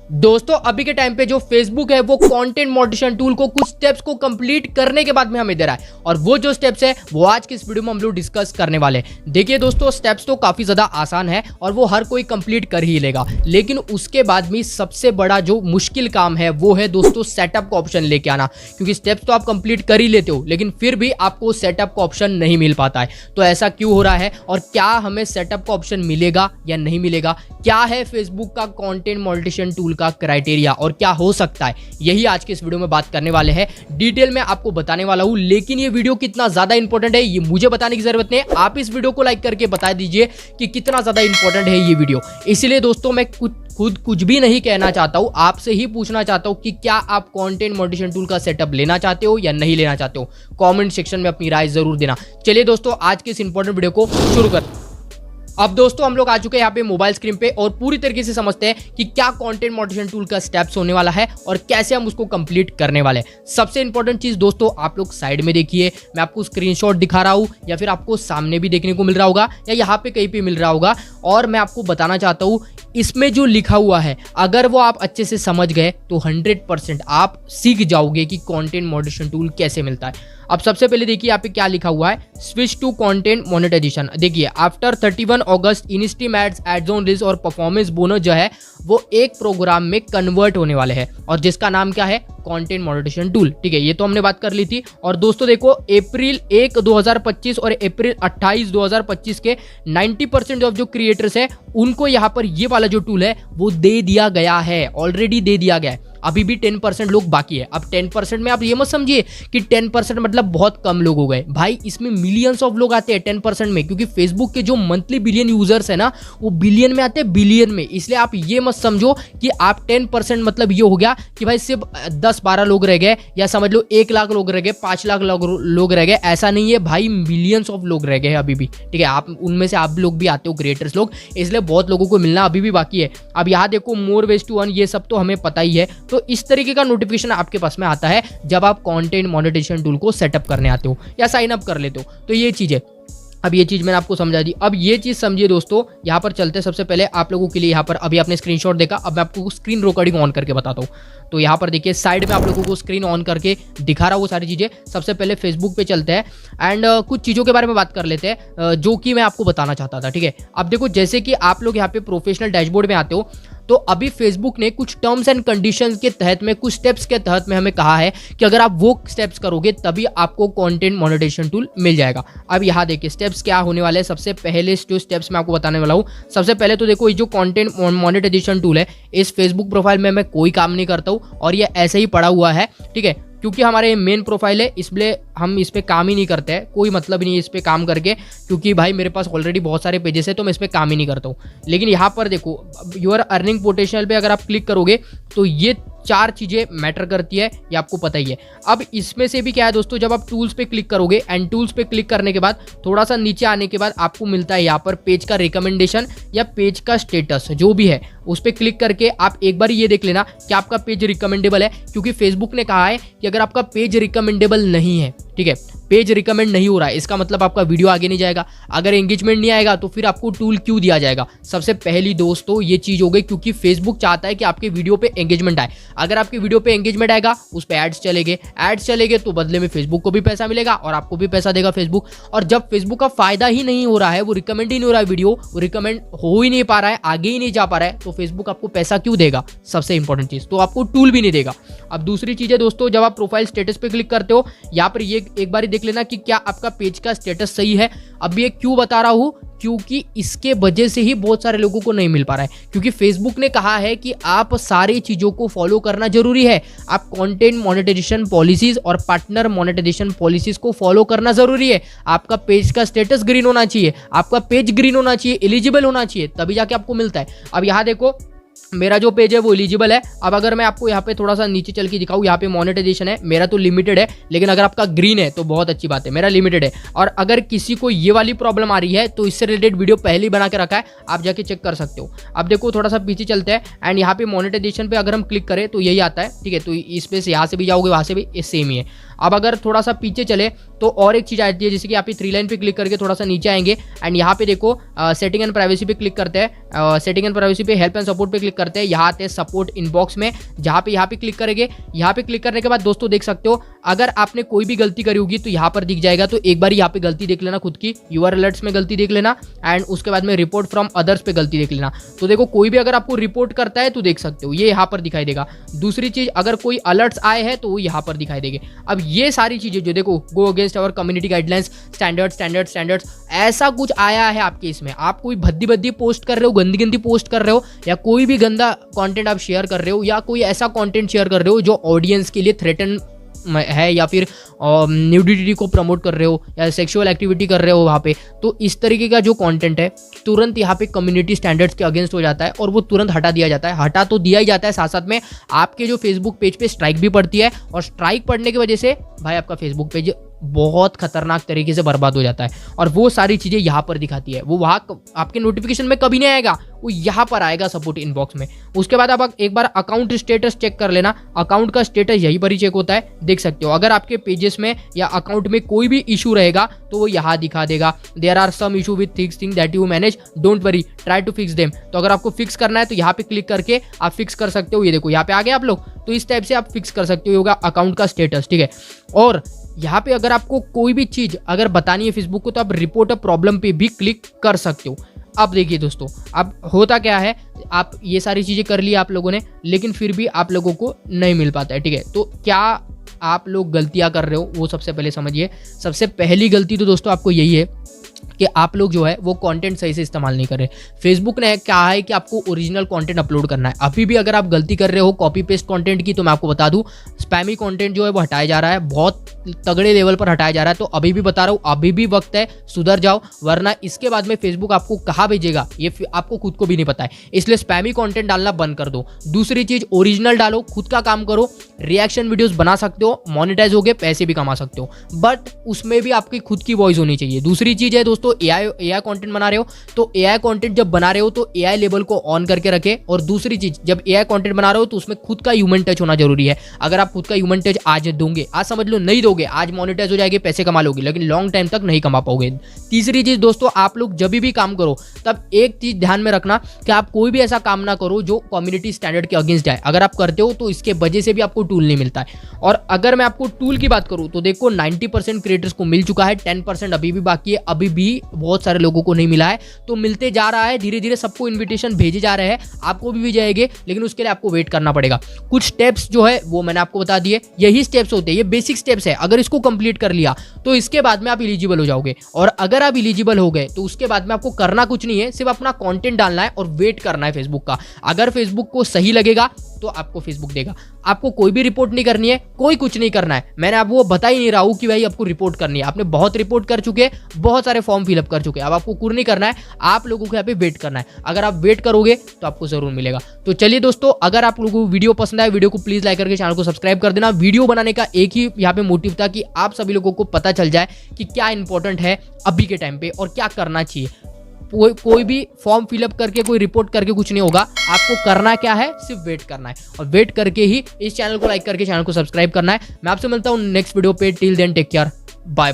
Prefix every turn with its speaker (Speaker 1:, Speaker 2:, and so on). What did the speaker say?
Speaker 1: दोस्तों अभी के टाइम पे जो फेसबुक है वो कंटेंट मॉडरेशन टूल को कुछ स्टेप्स को कंप्लीट करने के बाद में हमें दे रहा है, और वो जो स्टेप्स है वो आज की इस वीडियो में हम लोग डिस्कस करने वाले हैं। देखिए दोस्तों, स्टेप्स तो काफी ज्यादा आसान है और वो हर कोई कंप्लीट कर ही लेगा, लेकिन उसके बाद भी सबसे बड़ा जो मुश्किल काम है वो है दोस्तों सेटअप का ऑप्शन लेके आना। क्योंकि स्टेप्स तो आप कंप्लीट कर ही लेते हो, लेकिन फिर भी आपको सेटअप का ऑप्शन नहीं मिल पाता है। तो ऐसा क्यों हो रहा है और क्या हमें सेटअप का ऑप्शन मिलेगा या नहीं मिलेगा, क्या है फेसबुक का कंटेंट मॉडरेशन टूल का क्राइटेरिया और क्या हो सकता है, यही आज के इस वीडियो में बात करने वाले हैं। डिटेल में आपको बताने वाला हूं, लेकिन ये वीडियो कितना ज्यादा इंपॉर्टेंट है ये मुझे बताने की जरूरत नहीं है। आप इस वीडियो को लाइक करके बता दीजिए कि कितना ज्यादा इंपॉर्टेंट है ये वीडियो। इसलिए दोस्तों मैं खुद कुछ भी नहीं कहना चाहता हूं, आपसे ही पूछना चाहता हूं कि क्या आप कंटेंट मॉडरेशन टूल का सेटअप लेना चाहते हो या नहीं लेना चाहते हो। कमेंट सेक्शन में अपनी राय जरूर देना। चलिए दोस्तों, आज के इस इंपॉर्टेंट वीडियो को शुरू करते हैं। अब दोस्तों हम लोग आ चुके हैं यहाँ पे मोबाइल स्क्रीन पे और पूरी तरीके से समझते हैं कि क्या कंटेंट मॉडरेशन टूल का स्टेप्स होने वाला है और कैसे हम उसको कंप्लीट करने वाले हैं। सबसे इंपॉर्टेंट चीज दोस्तों, आप लोग साइड में देखिए, मैं आपको स्क्रीनशॉट दिखा रहा हूँ या फिर आपको सामने भी देखने को मिल रहा होगा या यहाँ पे कहीं पे मिल रहा होगा, और मैं आपको बताना चाहता हूँ इसमें जो लिखा हुआ है अगर वो आप अच्छे से समझ गए तो 100% आप सीख जाओगे कि कंटेंट मॉडरेशन टूल कैसे मिलता है। अब सबसे पहले देखिए यहाँ पे क्या लिखा हुआ है, स्विच टू कंटेंट मोनेटाइजेशन। देखिए, after 31 August instream ads, ad on reels और परफॉर्मेंस बोनस जो है वो एक प्रोग्राम में कन्वर्ट होने वाले हैं, और जिसका नाम क्या है, कंटेंट मॉडरेशन टूल। ठीक है, ये तो हमने बात कर ली थी। और दोस्तों देखो, अप्रैल 1 2025 और अप्रैल 28 2025 के 90% ऑफ जो क्रिएटर्स है उनको यहाँ पर ये वाला जो टूल है वो दे दिया गया है, ऑलरेडी दे दिया गया है। अभी भी 10% लोग बाकी है। अब 10% में आप ये मत समझिए कि 10% मतलब बहुत कम लोग हो गए, भाई इसमें मिलियंस ऑफ लोग आते हैं 10% में, क्योंकि फेसबुक के जो मंथली बिलियन यूजर्स है ना वो बिलियन में आते हैं, बिलियन में। इसलिए आप ये मत समझो कि आप 10% मतलब ये हो गया कि भाई सिर्फ 10-12 लोग रह गए, या समझ लो 1 लाख लोग रह गए, 5 लाख लोग रह गए। ऐसा नहीं है भाई, मिलियंस ऑफ लोग रह गए अभी भी। ठीक है, आप उनमें से आप लोग भी आते हो, क्रिएटर्स लोग, इसलिए बहुत लोगों को मिलना अभी भी बाकी है। अब यहाँ देखो, मोर वेज टू अर्न, ये सब तो हमें पता ही है। तो इस तरीके का नोटिफिकेशन आपके पास में आता है जब आप कंटेंट मॉनेटाइजेशन टूल को सेटअप करने आते हो या साइन अप कर लेते हो। तो ये चीज है। अब ये चीज मैंने आपको समझा दी। अब ये चीज समझिए दोस्तों, यहाँ पर चलते हैं। सबसे पहले आप लोगों के लिए यहाँ पर अभी आपने स्क्रीनशॉट देखा, अब मैं आपको स्क्रीन रिकॉर्डिंग ऑन करके बताता हूँ। तो यहाँ पर देखिए, साइड में आप लोगों को स्क्रीन ऑन करके दिखा रहा हूँ वो सारी चीजें। सबसे पहले फेसबुक पे चलते हैं एंड कुछ चीजों के बारे में बात कर लेते हैं जो कि मैं आपको बताना चाहता था। ठीक है, अब देखो, जैसे कि आप लोग यहाँ पे प्रोफेशनल डैशबोर्ड में आते हो, तो अभी फेसबुक ने कुछ टर्म्स एंड कंडीशंस के तहत में, कुछ स्टेप्स के तहत में हमें कहा है कि अगर आप वो स्टेप्स करोगे तभी आपको कंटेंट मॉनेटाइजेशन टूल मिल जाएगा। अब यहाँ देखिए स्टेप्स क्या होने वाले हैं। सबसे पहले जो स्टेप्स मैं आपको बताने वाला हूँ, सबसे पहले तो देखो, ये जो कंटेंट मॉनेटाइजेशन टूल है इस फेसबुक प्रोफाइल में मैं कोई काम नहीं करता हूँ और ये ऐसे ही पड़ा हुआ है। ठीक है, क्योंकि हमारे मेन प्रोफाइल है, इसलिए हम इस पे काम ही नहीं करते हैं। कोई मतलब नहीं है इस पे काम करके, क्योंकि भाई मेरे पास ऑलरेडी बहुत सारे पेजेस है तो मैं इस पे काम ही नहीं करता हूँ। लेकिन यहाँ पर देखो, योर अर्निंग पोटेंशियल पे अगर आप क्लिक करोगे तो ये 4 चीजें मैटर करती है, ये आपको पता ही है। अब इसमें से भी क्या है दोस्तों, जब आप टूल्स पे क्लिक करोगे एंड टूल्स पे क्लिक करने के बाद थोड़ा सा नीचे आने के बाद आपको मिलता है यहाँ पर पेज का रिकमेंडेशन या पेज का स्टेटस, जो भी है उस पर क्लिक करके आप एक बार ये देख लेना कि आपका पेज रिकमेंडेबल है। क्योंकि फेसबुक ने कहा है कि अगर आपका पेज रिकमेंडेबल नहीं है, ठीक है, पेज रिकमेंड नहीं हो रहा है, इसका मतलब आपका वीडियो आगे नहीं जाएगा। अगर एंगेजमेंट नहीं आएगा तो फिर आपको टूल क्यों दिया जाएगा। सबसे पहली दोस्तों ये चीज हो गई, क्योंकि फेसबुक चाहता है कि आपके वीडियो पे एंगेजमेंट आए। अगर आपके वीडियो पे एंगेजमेंट आएगा, उस पे एड्स चलेंगे तो बदले में फेसबुक को भी पैसा मिलेगा और आपको भी पैसा देगा फेसबुक। और जब फेसबुक का फायदा ही नहीं हो रहा है, वो रिकमेंड ही नहीं हो रहा है, वीडियो वो रिकमेंड हो ही नहीं पा रहा है, आगे ही नहीं जा पा रहा है, तो फेसबुक आपको पैसा क्यों देगा। सबसे इंपॉर्टेंट चीज, तो आपको टूल भी नहीं देगा। अब दूसरी चीज है दोस्तों, जब आप प्रोफाइल स्टेटस पे क्लिक करते हो, यहाँ पर ये एक बार देख लेना कि क्या आपका पेज का स्टेटस सही है। अब ये क्यों बता रहा हूं, क्योंकि इसके वजह से ही बहुत सारे लोगों को नहीं मिल पा रहा है। क्योंकि फेसबुक ने कहा है कि आप सारी चीजों को फॉलो करना जरूरी है। आप कंटेंट मोनेटाइजेशन पॉलिसीज और पार्टनर मोनेटाइजेशन पॉलिसीज को फॉलो करना जरूरी है। आपका पेज का स्टेटस ग्रीन होना चाहिए, आपका पेज ग्रीन होना चाहिए, एलिजिबल होना चाहिए, तभी जाके आपको मिलता है। अब यहाँ देखो, मेरा जो पेज है वो एलिजिबल है। अब अगर मैं आपको यहाँ पे थोड़ा सा नीचे चल के दिखाऊँ, यहाँ पे मोनेटाइजेशन है, मेरा तो लिमिटेड है, लेकिन अगर आपका ग्रीन है तो बहुत अच्छी बात है, मेरा लिमिटेड है। और अगर किसी को ये वाली प्रॉब्लम आ रही है तो इससे रिलेटेड वीडियो पहले ही बना के रखा है, आप जाके चेक कर सकते हो। अब देखो, थोड़ा सा पीछे चलते हैं एंड यहाँ पे मोनेटाइजेशन पे अगर हम क्लिक करें तो यही आता है। ठीक है, तो इस पे से यहाँ से भी जाओगे, वहाँ से भी सेम ही है। अब अगर थोड़ा सा पीछे चले तो और एक चीज़ आती है, जैसे कि यहाँ पे 3 लाइन पे क्लिक करके थोड़ा सा नीचे आएंगे एंड यहाँ पे देखो सेटिंग एंड प्राइवेसी पे क्लिक करते हैं, सेटिंग एंड प्राइवेसी पे हेल्प एंड सपोर्ट पे क्लिक करते हैं, यहाँ आते हैं सपोर्ट इनबॉक्स में, जहाँ पे क्लिक करेंगे। यहाँ पे क्लिक करने के बाद दोस्तों देख सकते हो अगर आपने कोई भी गलती करी होगी तो यहाँ पर दिख जाएगा, तो एक बार यहाँ पे गलती देख लेना खुद की, यूआर अलर्ट्स में गलती देख लेना एंड उसके बाद में रिपोर्ट फ्रॉम अदर्स पे गलती देख लेना। तो देखो कोई भी अगर आपको रिपोर्ट करता है तो देख सकते हो ये यहाँ पर दिखाई देगा। दूसरी चीज अगर कोई अलर्ट्स आए हैं तो वो यहाँ पर दिखाई देंगे। अब ये सारी चीजें जो देखो go against our community guidelines, standards ऐसा कुछ आया है आपके इसमें, आप कोई भद्दी पोस्ट कर रहे हो, गंदी पोस्ट कर रहे हो या कोई भी गंदा कंटेंट आप शेयर कर रहे हो या कोई ऐसा कंटेंट शेयर कर रहे हो जो ऑडियंस के लिए थ्रेटन है या फिर न्यूडिटी को प्रमोट कर रहे हो या सेक्सुअल एक्टिविटी कर रहे हो वहाँ पे, तो इस तरीके का जो कंटेंट है तुरंत यहाँ पे कम्युनिटी स्टैंडर्ड्स के अगेंस्ट हो जाता है और वो तुरंत हटा दिया जाता है। हटा तो दिया ही जाता है, साथ साथ में आपके जो फेसबुक पेज पे स्ट्राइक भी पड़ती है और स्ट्राइक पड़ने की वजह से भाई आपका फेसबुक पेज बहुत खतरनाक तरीके से बर्बाद हो जाता है और वो सारी चीज़ें यहाँ पर दिखाती है। वो वहाँ आपके नोटिफिकेशन में कभी नहीं आएगा, वो यहाँ पर आएगा सपोर्ट इनबॉक्स में। उसके बाद आप एक बार अकाउंट स्टेटस चेक कर लेना, अकाउंट का स्टेटस यहीं पर ही चेक होता है, देख सकते हो। अगर आपके पेजेस में या अकाउंट में कोई भी इशू रहेगा तो वो यहाँ दिखा देगा, there are some issue with things that you manage, don't worry try to fix them. तो अगर आपको फिक्स करना है तो यहाँ पे क्लिक करके आप फिक्स कर सकते हो। ये देखो यहाँ पे आ गए आप लोग, तो इस टाइप से आप फिक्स कर सकते हो, होगा अकाउंट का स्टेटस, ठीक है। और यहाँ पे अगर आपको कोई भी चीज़ अगर बतानी है फेसबुक को तो आप रिपोर्ट अ प्रॉब्लम पे भी क्लिक कर सकते हो। अब देखिए दोस्तों, अब होता क्या है, आप ये सारी चीज़ें कर ली आप लोगों ने, लेकिन फिर भी आप लोगों को नहीं मिल पाता है, ठीक है। तो क्या आप लोग गलतियाँ कर रहे हो वो सबसे पहले समझिए। सबसे पहली गलती तो दोस्तों आपको यही है कि आप लोग जो है वो कंटेंट सही से इस्तेमाल नहीं कर रहे। फेसबुक ने कहा है कि आपको ओरिजिनल कंटेंट अपलोड करना है। अभी भी अगर आप गलती कर रहे हो कॉपी पेस्ट कंटेंट की, तो मैं आपको बता दूं स्पैमी कंटेंट जो है वो हटाया जा रहा है, बहुत तगड़े लेवल पर हटाया जा रहा है। तो अभी भी बता रहा हूँ, अभी भी वक्त है, सुधर जाओ, वरना इसके बाद में फेसबुक आपको कहाँ भेजेगा ये आपको खुद को भी नहीं पता है। इसलिए स्पैमी कंटेंट डालना बंद कर दो। दूसरी चीज, ओरिजिनल डालो, खुद का काम करो, रिएक्शन वीडियोस बना सकते हो, मोनेटाइज हो गए, पैसे भी कमा सकते हो, बट उसमें भी आपकी खुद की वॉइस होनी चाहिए। दूसरी चीज है दोस्तों, एआई कंटेंट बना रहे हो तो एआई कंटेंट जब बना रहे हो तो एआई लेवल को ऑन करके रखे। और दूसरी चीज, जब एआई कंटेंट बना रहे हो तो उसमें खुद का ह्यूमन टच होना जरूरी है। अगर आप खुद का ह्यूमन टच आज दोगे, आज समझ लो नहीं दोगे, आज मोनेटाइज हो जाएगी, पैसे कमा लोगे, लेकिन लॉन्ग टाइम तक नहीं कमा पाओगे। तीसरी चीज दोस्तों, आप लोग जब भी काम करो तब एक चीज ध्यान में रखना कि आप कोई भी ऐसा काम ना करो जो कम्युनिटी स्टैंडर्ड के अगेंस्ट जाए। अगर आप करते हो तो इसके वजह से भी आपको टूल नहीं मिलता है। और अगर मैं आपको टूल की बात करूं तो देखो 90% क्रिएटर्स को मिल चुका है, 10% अभी भी बाकी है, अभी भी बहुत सारे लोगों को नहीं मिला है, तो मिलते जा रहा है। धीरे धीरे सबको इन्विटेशन भेजे जा रहे हैं, आपको भी जाएंगे, लेकिन उसके लिए आपको वेट करना पड़ेगा। कुछ स्टेप्स जो है वो मैंने आपको बता दिए, यही स्टेप्स होते हैं, ये बेसिक स्टेप्स है। अगर इसको कंप्लीट कर लिया तो इसके बाद में आप एलिजिबल हो जाओगे। और अगर आप एलिजिबल हो गए तो उसके बाद में आपको करना कुछ नहीं है, सिर्फ अपना कंटेंट डालना है और वेट करना है फेसबुक का। अगर फेसबुक को सही लगेगा तो आपको फेसबुक देगा। आपको कोई भी रिपोर्ट नहीं करनी है, कोई कुछ नहीं करना है। मैंने आपको बता ही नहीं रहा हूं कि भाई आपको रिपोर्ट करनी है, आपने बहुत रिपोर्ट कर चुके, बहुत सारे फॉर्म फिलअप कर चुके, अब आपको कुछ नहीं करना है, आप लोगों को यहाँ पे वेट करना है। अगर आप वेट करोगे तो आपको जरूर मिलेगा। तो चलिए दोस्तों, अगर आप लोगों को वीडियो पसंद आए, वीडियो को प्लीज लाइक करके चैनल को सब्सक्राइब कर देना। वीडियो बनाने का एक ही यहाँ पे मोटिव था कि आप सभी लोगों को पता चल जाए कि क्या इंपॉर्टेंट है अभी के टाइम पे और क्या करना चाहिए। कोई भी फॉर्म फिलअप करके, कोई रिपोर्ट करके कुछ नहीं होगा। आपको करना क्या है, सिर्फ वेट करना है, और वेट करके ही इस चैनल को लाइक करके चैनल को सब्सक्राइब करना है। मैं आपसे मिलता हूँ नेक्स्ट वीडियो पे। Till then take care, bye.